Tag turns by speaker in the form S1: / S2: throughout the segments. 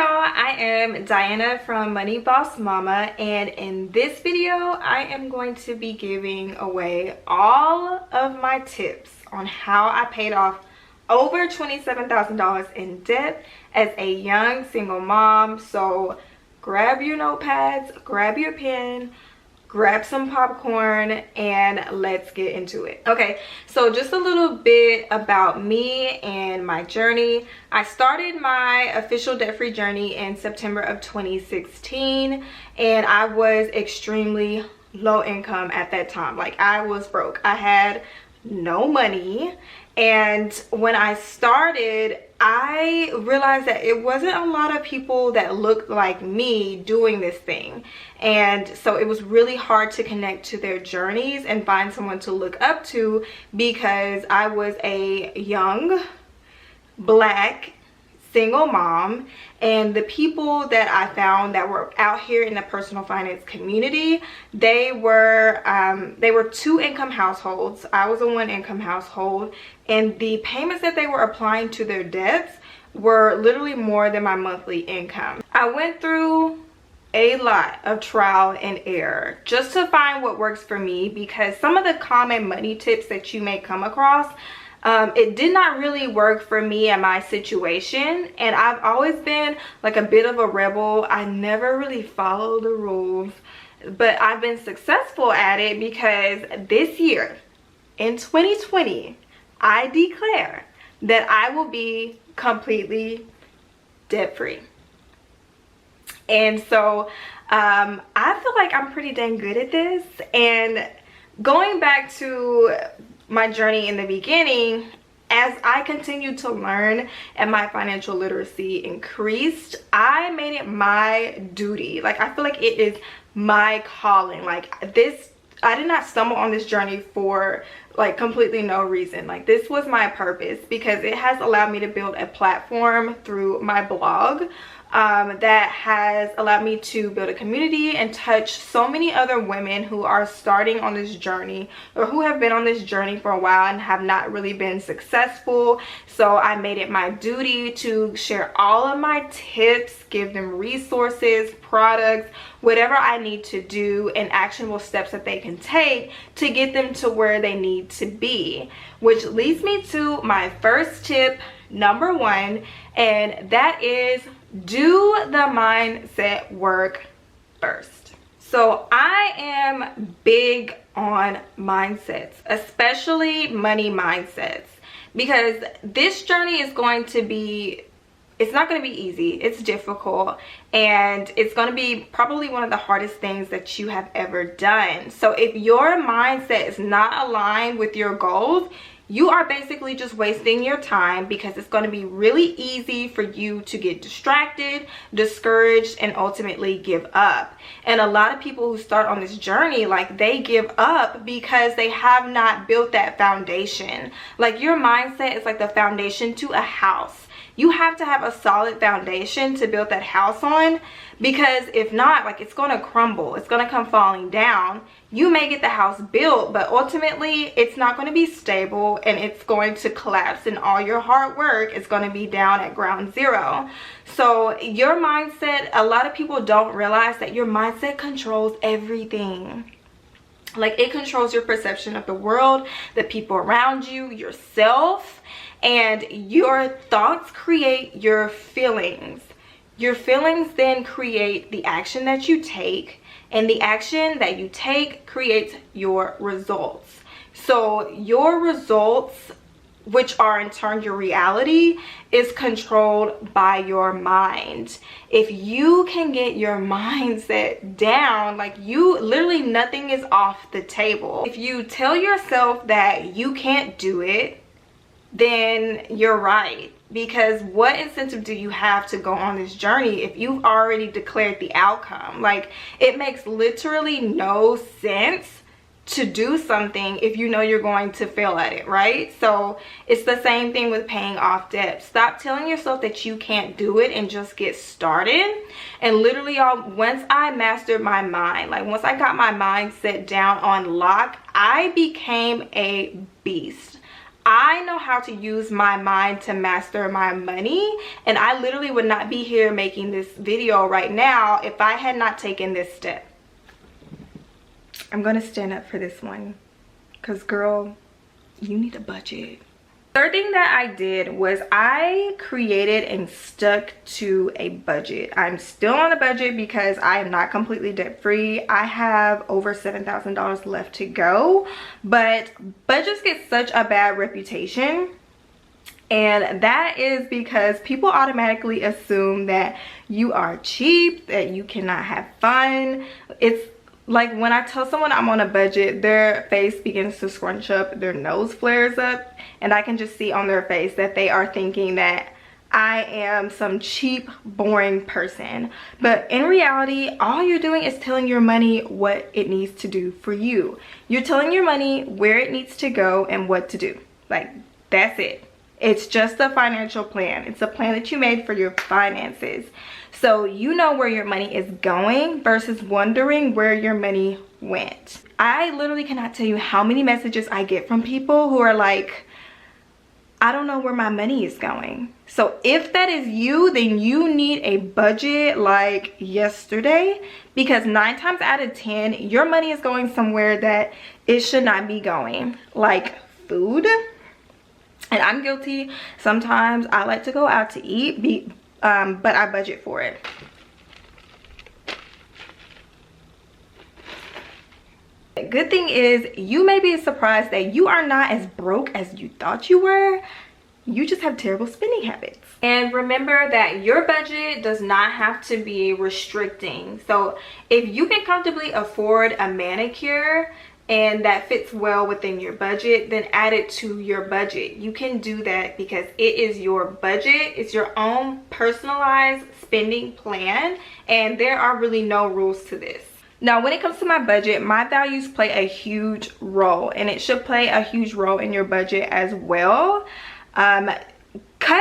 S1: y'all, I am Diana from Money Boss Mama, and in this video I am going to be giving away all of my tips on how I paid off over $27,000 in debt as a young single mom. So grab your notepads, grab your pen, grab some popcorn, and let's get into it. Okay, so just a little bit about me and my journey. I started my official debt-free journey in September of 2016, and I was extremely low income at that time. Like, I was broke. I had no money, and when I started, I realized that it wasn't a lot of people that looked like me doing this thing, and so it was really hard to connect to their journeys and find someone to look up to, because I was a young black single mom, and the people that I found that were out here in the personal finance community, they were two income households. I was a one income household, and the payments that they were applying to their debts were literally more than my monthly income. I went through a lot of trial and error just to find what works for me, because some of the common money tips that you may come across, it did not really work for me and my situation. And I've always been like a bit of a rebel. I never really follow the rules, but I've been successful at it, because this year in 2020, I declare that I will be completely debt-free. And so I feel like I'm pretty dang good at this. And going back to my journey in the beginning, as I continued to learn and my financial literacy increased, I made it my duty. Like, I feel like it is my calling. Like, this, I did not stumble on this journey for like completely no reason. Like, this was my purpose, because it has allowed me to build a platform through my blog that has allowed me to build a community and touch so many other women who are starting on this journey, or who have been on this journey for a while and have not really been successful. So I made it my duty to share all of my tips, give them resources, products, whatever I need to do, and actionable steps that they can take to get them to where they need to be. Which leads me to my first tip, number one, and that is do the mindset work first. So I am big on mindsets, especially money mindsets, because this journey is going to be, it's not going to be easy. It's difficult, and it's going to be probably one of the hardest things that you have ever done. So if your mindset is not aligned with your goals, you are basically just wasting your time, because it's going to be really easy for you to get distracted, discouraged, and ultimately give up. And a lot of people who start on this journey, like, they give up because they have not built that foundation. Like, your mindset is like the foundation to a house. You have to have a solid foundation to build that house on, because if not, like, it's going to crumble. It's going to come falling down. You may get the house built, but ultimately it's not going to be stable, and it's going to collapse, and all your hard work is going to be down at ground zero. So your mindset, a lot of people don't realize that your mindset controls everything. Like, it controls your perception of the world, the people around you, yourself, and your thoughts create your feelings. Your feelings then create the action that you take, and the action that you take creates your results. So your results, which are in turn your reality, is controlled by your mind. If you can get your mindset down, like, you literally, nothing is off the table. If you tell yourself that you can't do it, then you're right. Because what incentive do you have to go on this journey if you've already declared the outcome? Like, it makes literally no sense to do something if you know you're going to fail at it, right? So it's the same thing with paying off debt. Stop telling yourself that you can't do it and just get started. And literally, y'all, once I mastered my mind, like, once I got my mindset down on lock, I became a beast. I know how to use my mind to master my money, and I literally would not be here making this video right now if I had not taken this step. I'm gonna stand up for this one, because girl, you need a budget. Third thing that I did was I created and stuck to a budget. I'm still on a budget because I am not completely debt free. I have over $7,000 left to go, but budgets get such a bad reputation. And that is because people automatically assume that you are cheap, that you cannot have fun. It's like when I tell someone I'm on a budget, their face begins to scrunch up, their nose flares up, and I can just see on their face that they are thinking that I am some cheap, boring person. But in reality, all you're doing is telling your money what it needs to do for you. You're telling your money where it needs to go and what to do. Like, that's it. It's just a financial plan. It's a plan that you made for your finances. So you know where your money is going versus wondering where your money went. I literally cannot tell you how many messages I get from people who are like, I don't know where my money is going. So if that is you, then you need a budget like yesterday, because 9 times out of 10, your money is going somewhere that it should not be going, like food. And I'm guilty. Sometimes I like to go out to eat, but I budget for it. The good thing is, you may be surprised that you are not as broke as you thought you were. You just have terrible spending habits. And remember that your budget does not have to be restricting. So if you can comfortably afford a manicure and that fits well within your budget, then add it to your budget. You can do that because it is your budget. It's your own personalized spending plan, and there are really no rules to this. Now, when it comes to my budget, my values play a huge role, and it should play a huge role in your budget as well. Cut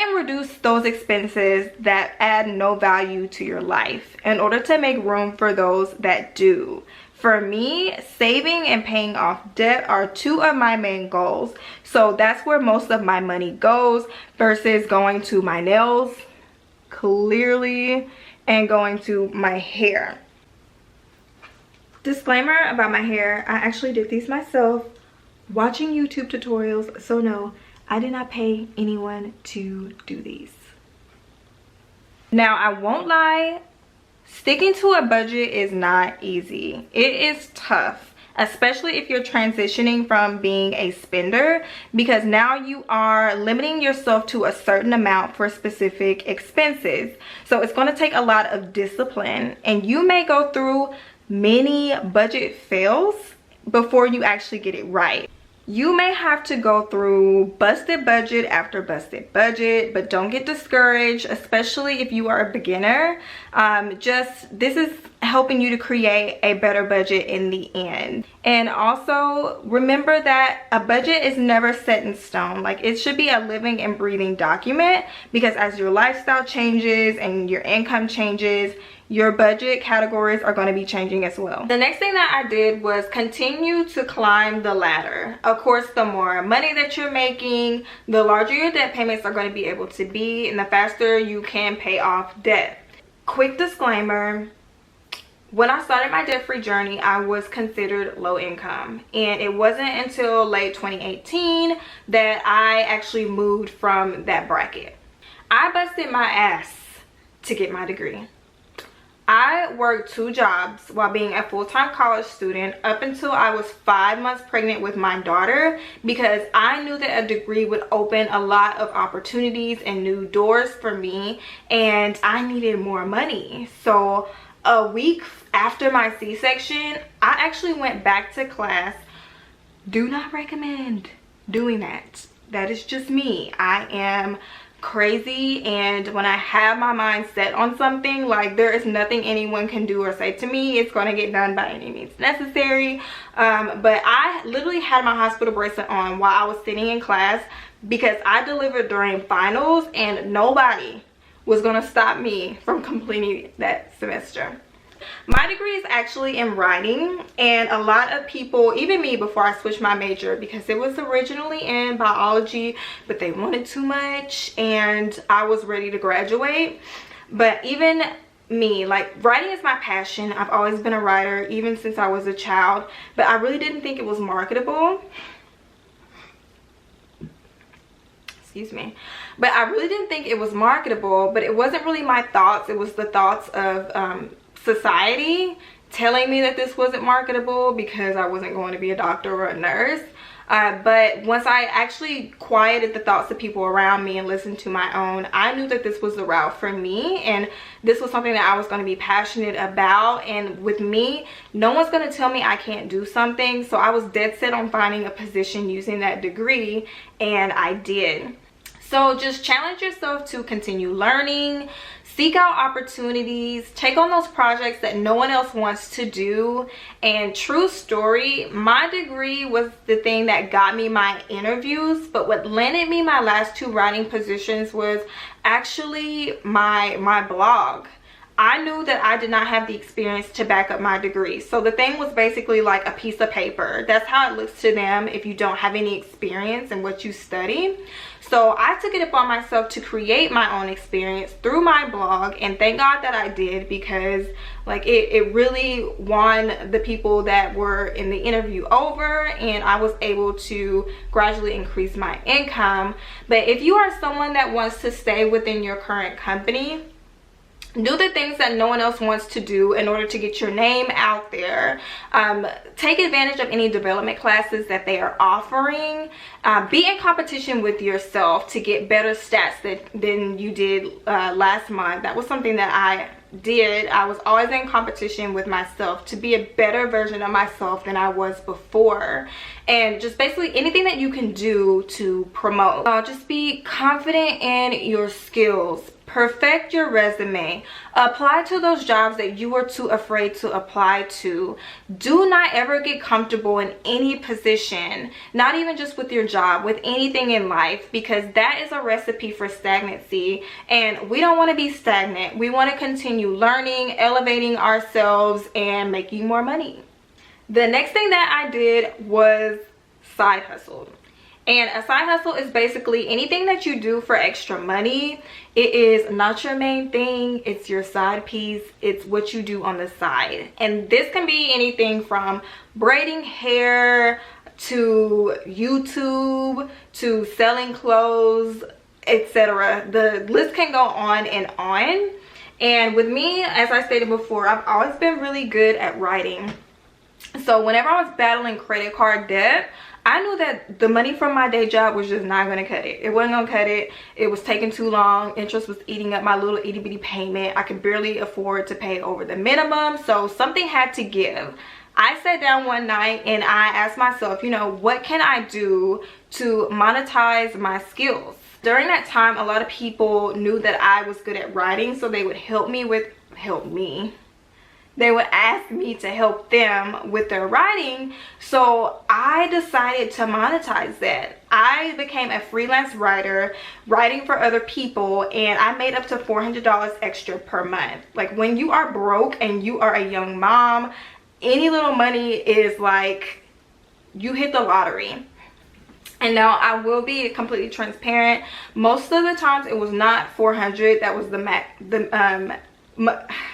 S1: and reduce those expenses that add no value to your life in order to make room for those that do. For me, saving and paying off debt are 2 of my main goals. So that's where most of my money goes versus going to my nails, clearly, and going to my hair. Disclaimer about my hair, I actually did these myself watching YouTube tutorials. So no, I did not pay anyone to do these. Now, I won't lie. Sticking to a budget is not easy. It is tough, especially if you're transitioning from being a spender, because now you are limiting yourself to a certain amount for specific expenses. So it's going to take a lot of discipline, and you may go through many budget fails before you actually get it right. You may have to go through busted budget after busted budget, but don't get discouraged, especially if you are a beginner. This is helping you to create a better budget in the end. And also remember that a budget is never set in stone. Like, it should be a living and breathing document, because as your lifestyle changes and your income changes, your budget categories are going to be changing as well. The next thing that I did was continue to climb the ladder. Of course, the more money that you're making, the larger your debt payments are going to be able to be, and the faster you can pay off debt. Quick disclaimer, when I started my debt-free journey, I was considered low income, and it wasn't until late 2018 that I actually moved from that bracket. I busted my ass to get my degree. I worked 2 jobs while being a full-time college student up until I was 5 months pregnant with my daughter, because I knew that a degree would open a lot of opportunities and new doors for me, and I needed more money. So a week after my C-section, I actually went back to class. Do not recommend doing that. That is just me. I am crazy, and when I have my mind set on something, like, there is nothing anyone can do or say to me. It's going to get done by any means necessary. But I literally had my hospital bracelet on while I was sitting in class, because I delivered during finals, and nobody was going to stop me from completing that semester. my degree is actually in writing, and a lot of people, even me before I switched my major, because it was originally in biology, but they wanted too much and I was ready to graduate. But even me, like, writing is my passion. I've always been a writer, even since I was a child, but I really didn't think it was marketable. Excuse me. But I really didn't think it was marketable, but it wasn't really my thoughts. It was the thoughts of society telling me that this wasn't marketable because I wasn't going to be a doctor or a nurse. But once I actually quieted the thoughts of people around me and listened to my own, I knew that this was the route for me, and this was something that I was going to be passionate about. And with me, no one's going to tell me I can't do something, so I was dead set on finding a position using that degree, and I did. So just challenge yourself to continue learning, seek out opportunities, take on those projects that no one else wants to do. And true story, my degree was the thing that got me my interviews, but what landed me my last 2 writing positions was actually my blog. I knew that I did not have the experience to back up my degree. So the thing was basically like a piece of paper. That's how it looks to them if you don't have any experience in what you study. So I took it upon myself to create my own experience through my blog, and thank God that I did, because like it really won the people that were in the interview over, and I was able to gradually increase my income. But if you are someone that wants to stay within your current company, do the things that no one else wants to do in order to get your name out there. Take advantage of any development classes that they are offering. Be in competition with yourself to get better stats than you did last month. That was something that I did. I was always in competition with myself to be a better version of myself than I was before. And just basically anything that you can do to promote. Just be confident in your skills. Perfect your resume. Apply to those jobs that you are too afraid to apply to. Do not ever get comfortable in any position, not even just with your job, with anything in life, because that is a recipe for stagnancy, and we don't want to be stagnant. We want to continue learning, elevating ourselves, and making more money. The next thing that I did was side hustle. And a side hustle is basically anything that you do for extra money. It is not your main thing, it's your side piece, it's what you do on the side. And this can be anything from braiding hair to YouTube to selling clothes, etc. The list can go on and on. And with me, as I stated before, I've always been really good at writing. So whenever I was battling credit card debt, I knew that the money from my day job was just not going to cut it. It wasn't going to cut it. It was taking too long. Interest was eating up my little itty bitty payment. I could barely afford to pay over the minimum. So something had to give. I sat down one night and I asked myself, you know, what can I do to monetize my skills? During that time, a lot of people knew that I was good at writing, so they would they would ask me to help them with their writing. So I decided to monetize that. I became a freelance writer, writing for other people, and I made up to $400 extra per month. Like, when you are broke and you are a young mom, any little money is like you hit the lottery. And now I will be completely transparent. Most of the times it was not 400. That was the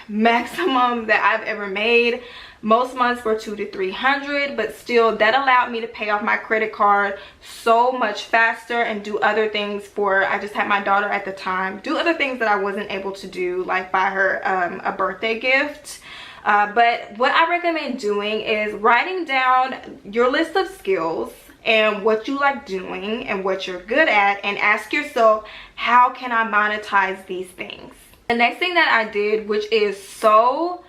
S1: maximum that I've ever made. Most months were 200 to 300, but still that allowed me to pay off my credit card so much faster and do other things for, I just had my daughter at the time, do other things that I wasn't able to do, like buy her a birthday gift. But what I recommend doing is writing down your list of skills and what you like doing and what you're good at, and ask yourself, how can I monetize these things? The next thing that I did, which is so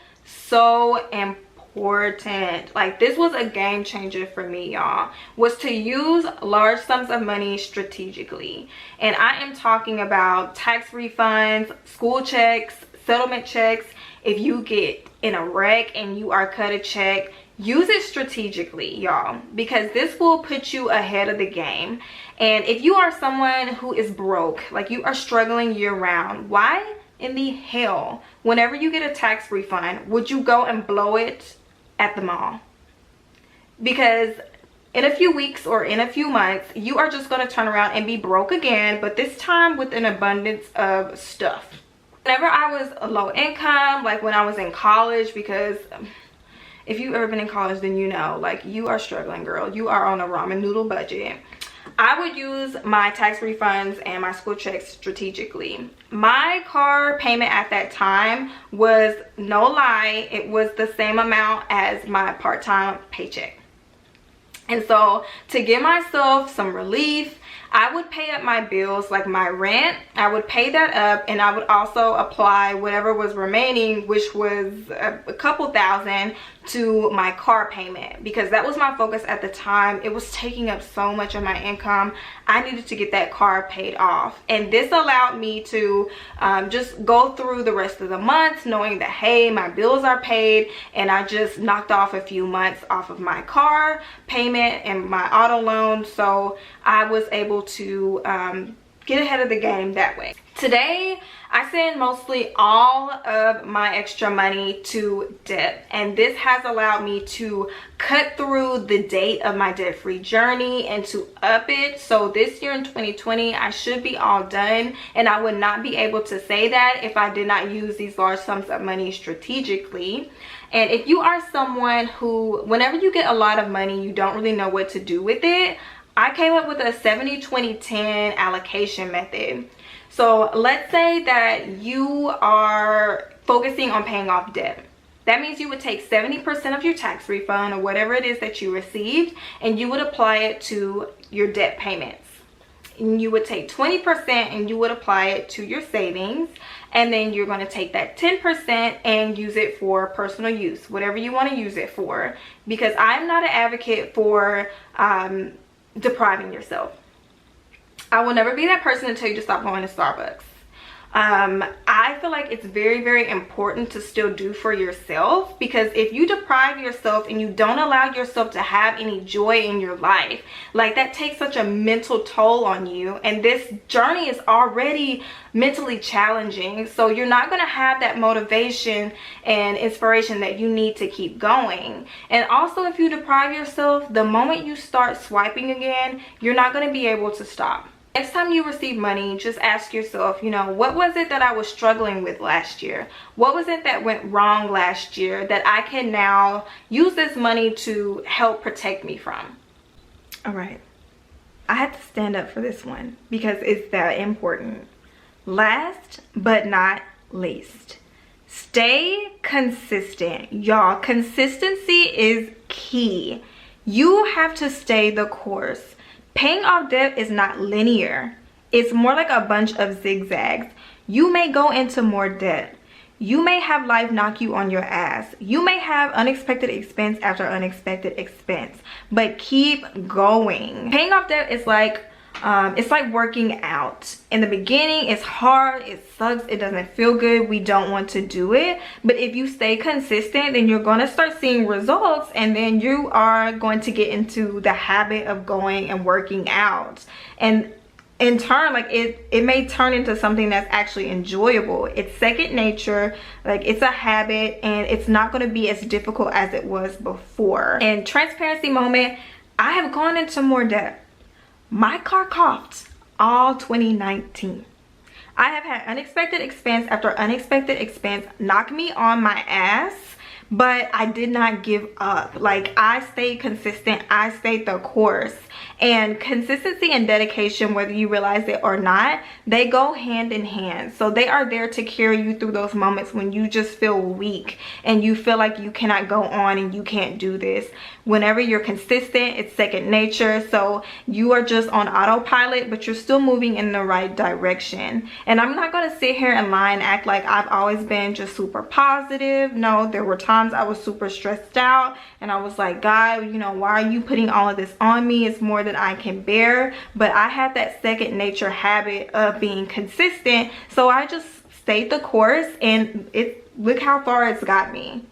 S1: important, like this was a game changer for me, y'all, was to use large sums of money strategically. And I am talking about tax refunds, school checks, settlement checks. If you get in a wreck and you are cut a check, use it strategically, y'all, because this will put you ahead of the game. And if you are someone who is broke, like you are struggling year round, why in the hell, whenever you get a tax refund, would you go and blow it at the mall? Because in a few weeks or in a few months, you are just going to turn around and be broke again, but this time with an abundance of stuff. Whenever I was low income, like when I was in college, because if you've ever been in college, then you know, like, you are struggling, girl. You are on a ramen noodle budget. I would use my tax refunds and my school checks strategically. My car payment at that time was, no lie, it was the same amount as my part-time paycheck. And so to give myself some relief, I would pay up my bills, like my rent. I would pay that up, and I would also apply whatever was remaining, which was a couple thousand, to my car payment, because that was my focus at the time. It was taking up so much of my income. I needed to get that car paid off, and this allowed me to just go through the rest of the month knowing that, hey, my bills are paid, and I just knocked off a few months off of my car payment and my auto loan, so I was able to get ahead of the game that way. Today, I send mostly all of my extra money to debt, and this has allowed me to cut through the date of my debt-free journey and to up it. So this year in 2020, I should be all done, and I would not be able to say that if I did not use these large sums of money strategically. And if you are someone who, whenever you get a lot of money, you don't really know what to do with it, I came up with a 70-20-10 allocation method. So let's say that you are focusing on paying off debt. That means you would take 70% of your tax refund or whatever it is that you received, and you would apply it to your debt payments. And you would take 20% and you would apply it to your savings, and then you're going to take that 10% and use it for personal use, whatever you want to use it for, because I'm not an advocate for depriving yourself. I will never be that person to tell you to stop going to Starbucks. I feel like it's very, very important to still do for yourself, because if you deprive yourself and you don't allow yourself to have any joy in your life, like, that takes such a mental toll on you, and this journey is already mentally challenging, so you're not going to have that motivation and inspiration that you need to keep going. And also, if you deprive yourself, the moment you start swiping again, you're not going to be able to stop. Next time you receive money, just ask yourself, you know, what was it that I was struggling with last year? What was it that went wrong last year that I can now use this money to help protect me from? All right. I had to stand up for this one because it's that important. Last but not least, stay consistent. Y'all, consistency is key. You have to stay the course. Paying off debt is not linear. It's more like a bunch of zigzags. You may go into more debt. You may have life knock you on your ass. You may have unexpected expense after unexpected expense, but keep going. Paying off debt is like working out. In the beginning, it's hard, it sucks, it doesn't feel good, we don't want to do it. But if you stay consistent, then you're going to start seeing results, and then you are going to get into the habit of going and working out. And in turn, like, it may turn into something that's actually enjoyable. It's second nature, like, it's a habit, and it's not going to be as difficult as it was before. And transparency moment, I have gone into more debt. My car coughed all 2019. I have had unexpected expense after unexpected expense knock me on my ass, but I did not give up. Like, I stayed consistent. I stayed the course. And consistency and dedication, whether you realize it or not, they go hand in hand. So they are there to carry you through those moments when you just feel weak and you feel like you cannot go on and you can't do this. Whenever you're consistent, it's second nature. So you are just on autopilot, but you're still moving in the right direction. And I'm not going to sit here and lie and act like I've always been just super positive. No, there were times I was super stressed out and I was like, God, you know, why are you putting all of this on me? It's more than I can bear. But I had that second nature habit of being consistent, so I just stayed the course, and look how far it's got me.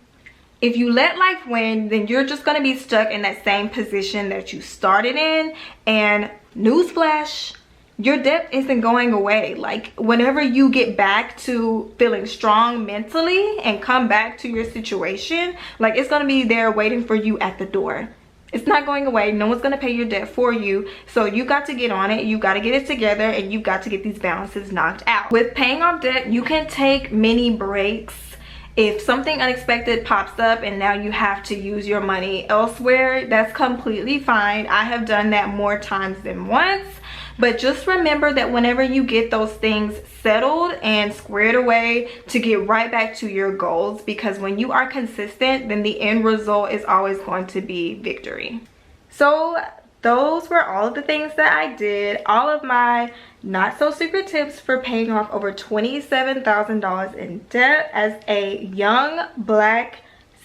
S1: If you let life win, then you're just going to be stuck in that same position that you started in. And newsflash, your debt isn't going away. Like, whenever you get back to feeling strong mentally and come back to your situation, like, it's going to be there waiting for you at the door. It's not going away. No one's going to pay your debt for you. So you got to get on it. You got to get it together, and you got to get these balances knocked out. With paying off debt, you can take mini breaks. If something unexpected pops up and now you have to use your money elsewhere, that's completely fine. I have done that more times than once. But just remember that whenever you get those things settled and squared away, to get right back to your goals, because when you are consistent, then the end result is always going to be victory. So those were all of the things that I did, all of my not so secret tips for paying off over $27,000 in debt as a young Black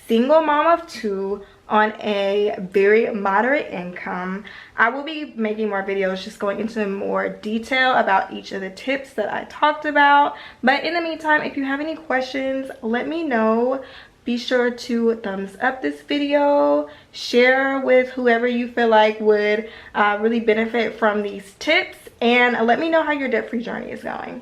S1: single mom of 2 on a very moderate income. I will be making more videos just going into more detail about each of the tips that I talked about. But in the meantime, if you have any questions, let me know. Be sure to thumbs up this video, share with whoever you feel like would really benefit from these tips, and let me know how your debt-free journey is going.